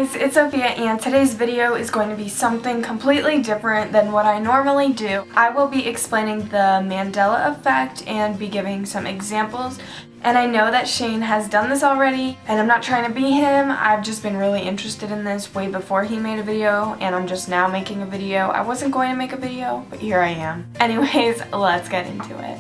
guys, it's Sophia and today's video is going to be something completely different than what I normally do. I will be explaining the Mandela Effect and be giving some examples. And I know that Shane has done this already, and I'm not trying to be him. I've just been really interested in this way before he made a video, and I'm just now making a video. I wasn't going to make a video, but here I am. Anyways, let's get into it.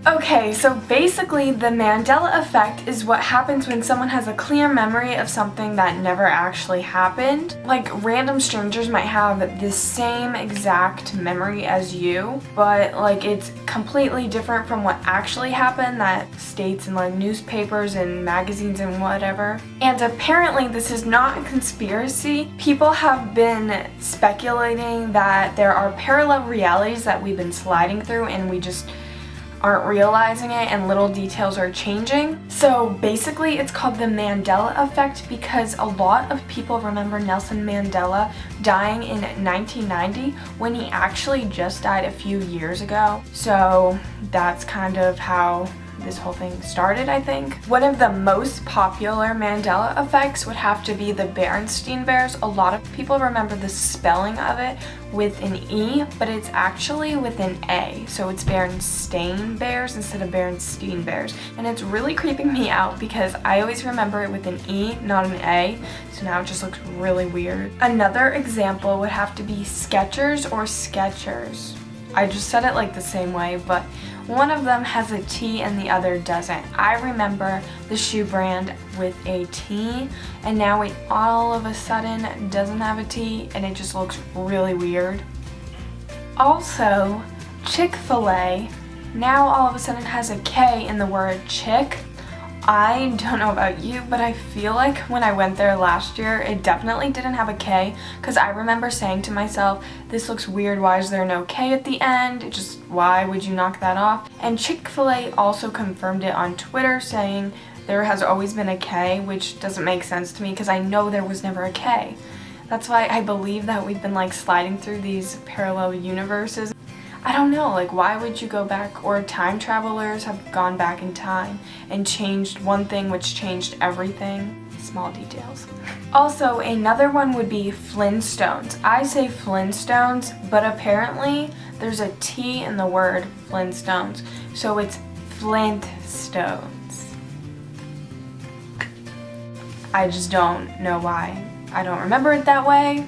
Okay, so basically the Mandela Effect is what happens when someone has a clear memory of something that never actually happened. Like, random strangers might have the same exact memory as you, but like it's completely different from what actually happened that states in like newspapers and magazines and whatever. And apparently this is not a conspiracy. People have been speculating that there are parallel realities that we've been sliding through and we just aren't realizing it, and little details are changing. So basically it's called the Mandela Effect because a lot of people remember Nelson Mandela dying in 1990 when he actually just died a few years ago. So that's kind of how this whole thing started, I think. One of the most popular Mandela effects would have to be the Berenstain Bears. A lot of people remember the spelling of it with an E, but it's actually with an A. So it's Berenstain Bears instead of Berenstain Bears. And it's really creeping me out because I always remember it with an E, not an A. So now it just looks really weird. Another example would have to be Skechers or Skechers. I just said it like the same way, but one of them has a T and the other doesn't. I remember the shoe brand with a T, and now it all of a sudden doesn't have a T, and it just looks really weird. Also, Chick-fil-A now all of a sudden has a K in the word chick. I don't know about you, but I feel like when I went there last year, it definitely didn't have a K, because I remember saying to myself, this looks weird, why is there no K at the end? Just, why would you knock that off? And Chick-fil-A also confirmed it on Twitter, saying there has always been a K, which doesn't make sense to me because I know there was never a K. That's why I believe that we've been like sliding through these parallel universes. I don't know, like why would you go back, or time travelers have gone back in time and changed one thing which changed everything. Small details. Also, another one would be Flintstones. I say Flintstones, but apparently there's a T in the word Flintstones, so it's Flintstones. I just don't know why. I don't remember it that way.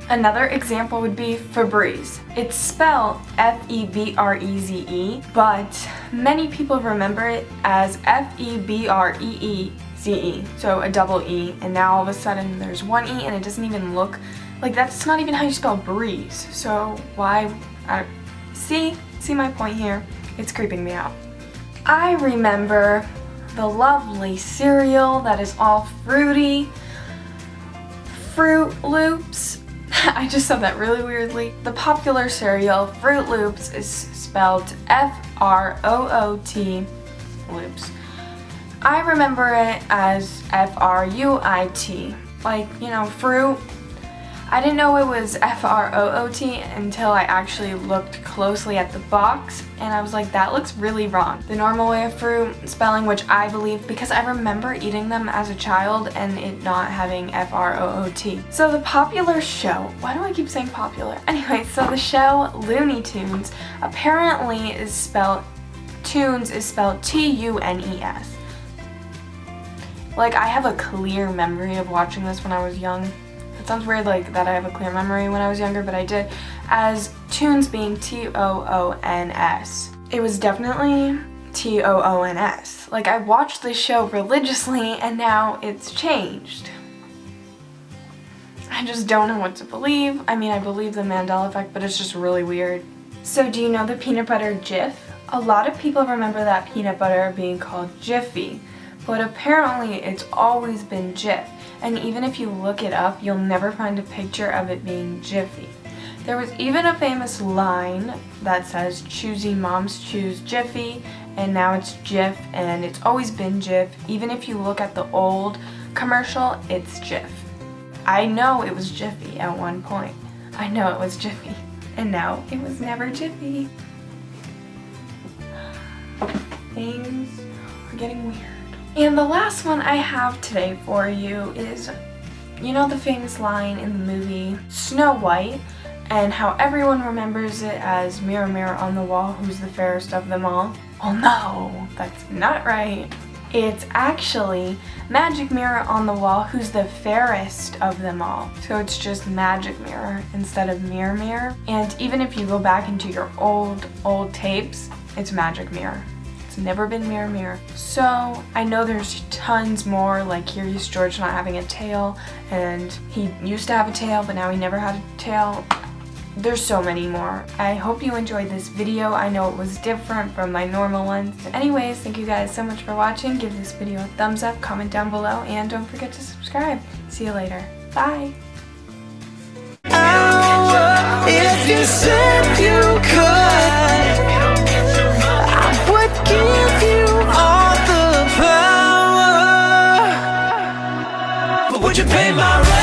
Another example would be Febreze. It's spelled F-E-B-R-E-Z-E, but many people remember it as F-E-B-R-E-E-Z-E, so a double E, and now all of a sudden there's one E and it doesn't even look like that's not even how you spell breeze. So why, see my point here? It's creeping me out. I remember the lovely cereal that is all fruity, Fruit Loops. I just said that really weirdly. The popular cereal, Fruit Loops, is spelled F-R-O-O-T, Loops. I remember it as F-R-U-I-T, like, you know, fruit. I didn't know it was F-R-O-O-T until I actually looked closely at the box, and I was like, that looks really wrong. The normal way of fruit spelling, which I believe, because I remember eating them as a child and it not having F-R-O-O-T. So the popular show, why do I keep saying popular? Anyway, so the show Looney Tunes apparently is spelled, Tunes is spelled T-U-N-E-S. Like, I have a clear memory of watching this when I was young. It sounds weird like that I have a clear memory when I was younger, but I did, as Tunes being T-O-O-N-S. It was definitely T-O-O-N-S. Like, I watched this show religiously and now it's changed. I just don't know what to believe. I mean, I believe the Mandela Effect, but it's just really weird. So do you know the peanut butter Jif? A lot of people remember that peanut butter being called Jiffy, but apparently it's always been Jif. And even if you look it up, you'll never find a picture of it being Jiffy. There was even a famous line that says, choosy moms choose Jiffy, and now it's Jif, and it's always been Jif. Even if you look at the old commercial, it's Jif. I know it was Jiffy at one point. I know it was Jiffy, and now it was never Jiffy. Things are getting weird. And the last one I have today for you is You know the famous line in the movie Snow White, and how everyone remembers it as mirror, mirror on the wall, who's the fairest of them all? Well, no, that's not right. It's actually magic mirror on the wall, who's the fairest of them all. So it's just magic mirror instead of mirror, mirror. And even if you go back into your old tapes, it's magic mirror. It's never been mirror, mirror. So I know there's tons more, like Curious George not having a tail, and he used to have a tail, but now he never had a tail. There's so many more. I hope you enjoyed this video. I know it was different from my normal ones. Anyways, thank you guys so much for watching. Give this video a thumbs up, comment down below, and don't forget to subscribe. See you later. Bye. If you said you could, I would give you all the power. But would you pay my rent?